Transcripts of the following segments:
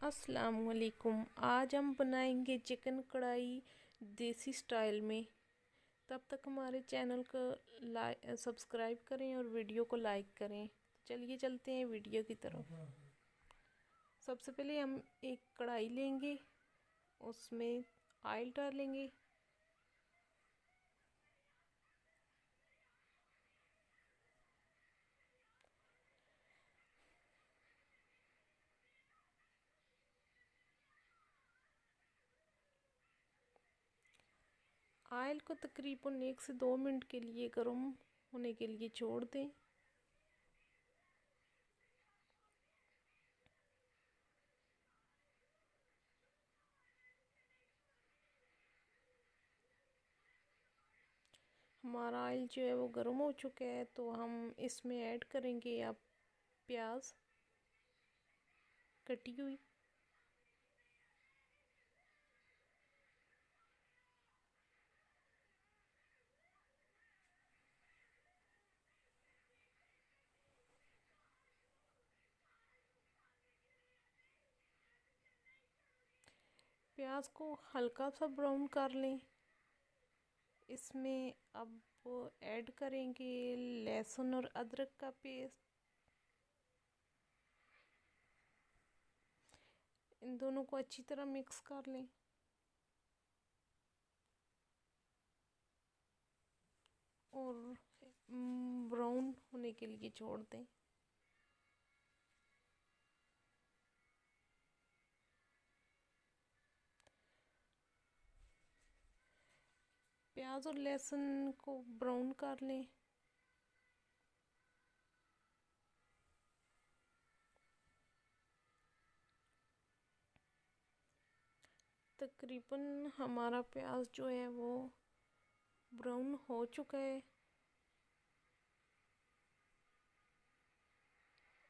अस्सलाम वालेकुम। आज हम बनाएंगे चिकन कढ़ाई देसी स्टाइल में। तब तक हमारे चैनल को सब्सक्राइब करें और वीडियो को लाइक करें। चलिए चलते हैं वीडियो की तरफ। सबसे पहले हम एक कढ़ाई लेंगे, उसमें ऑयल डालेंगे। ऑयल को तकरीबन 1 से 2 मिनट के लिए गर्म होने के लिए छोड़ दें। हमारा ऑयल जो है वो गर्म हो चुका है, तो हम इसमें ऐड करेंगे अब प्याज कटी हुई। प्याज को हल्का सा ब्राउन कर लें। इसमें अब ऐड करेंगे लहसुन और अदरक का पेस्ट। इन दोनों को अच्छी तरह मिक्स कर लें और ब्राउन होने के लिए छोड़ दें। प्याज और लहसुन को ब्राउन कर लें। तकरीबन हमारा प्याज जो है वो ब्राउन हो चुका है।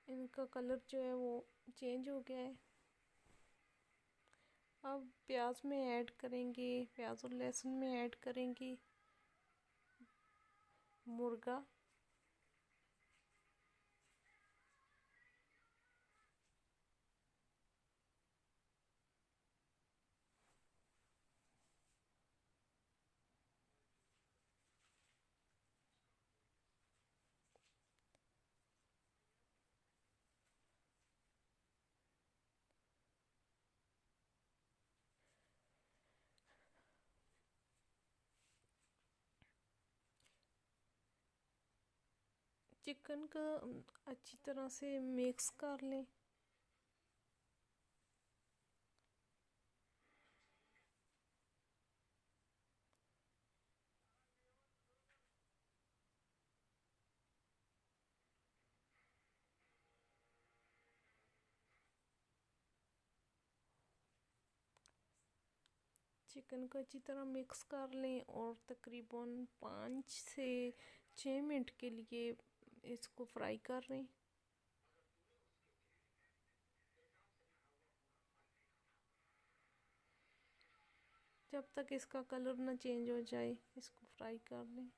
इनका कलर जो है वो चेंज हो गया है। अब प्याज में ऐड करेंगे, प्याज और लहसुन में ऐड करेंगे मुर्गा। चिकन का अच्छी तरह से मिक्स कर लें। चिकन को अच्छी तरह मिक्स कर लें और तकरीबन 5 से 6 मिनट के लिए इसको फ्राई कर लें। जब तक इसका कलर ना चेंज हो जाए इसको फ्राई कर लें।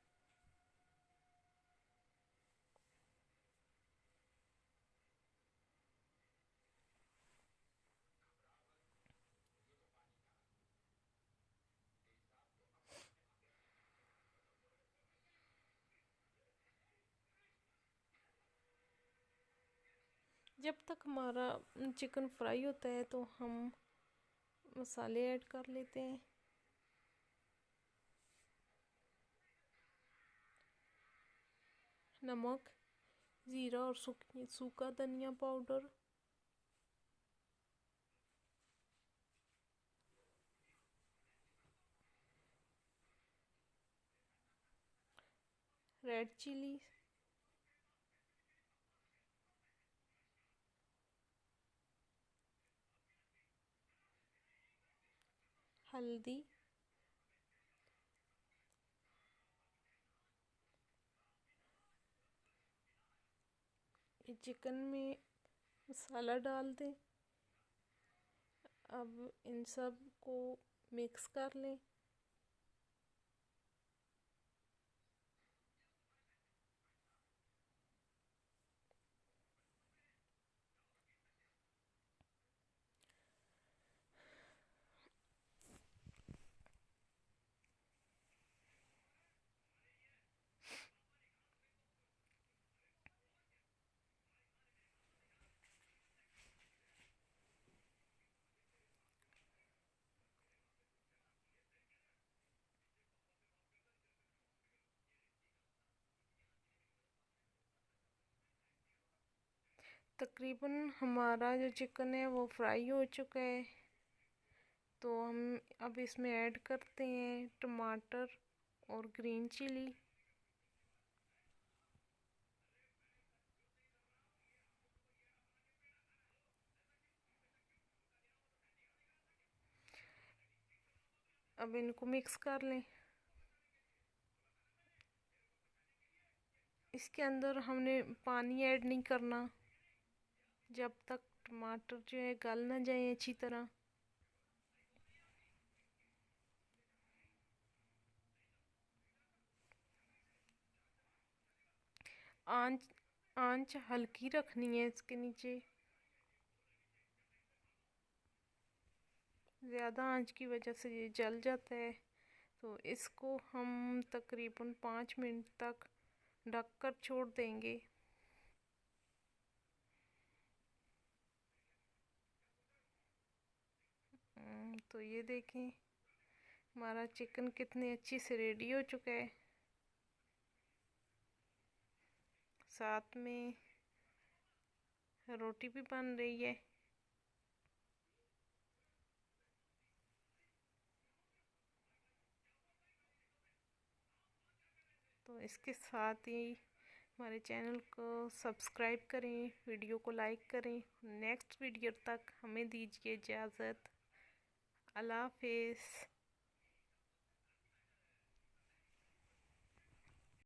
जब तक हमारा चिकन फ्राई होता है तो हम मसाले ऐड कर लेते हैं। नमक, ज़ीरा और सूखा धनिया पाउडर, रेड चिली, हल्दी, चिकन में मसाला डाल दें। अब इन सब को मिक्स कर लें। तकरीबन हमारा जो चिकन है वो फ्राई हो चुका है। तो हम अब इसमें ऐड करते हैं टमाटर और ग्रीन चिली। अब इनको मिक्स कर लें। इसके अंदर हमने पानी ऐड नहीं करना जब तक टमाटर जो है गल ना जाए अच्छी तरह। आंच आंच हल्की रखनी है इसके नीचे। ज़्यादा आंच की वजह से ये जल जाता है। तो इसको हम तकरीबन 5 मिनट तक ढककर छोड़ देंगे। तो ये देखें हमारा चिकन कितने अच्छी से रेडी हो चुका है। साथ में रोटी भी बन रही है। तो इसके साथ ही हमारे चैनल को सब्सक्राइब करें, वीडियो को लाइक करें। नेक्स्ट वीडियो तक हमें दीजिए इजाज़त। अल्लाह हाफिज़।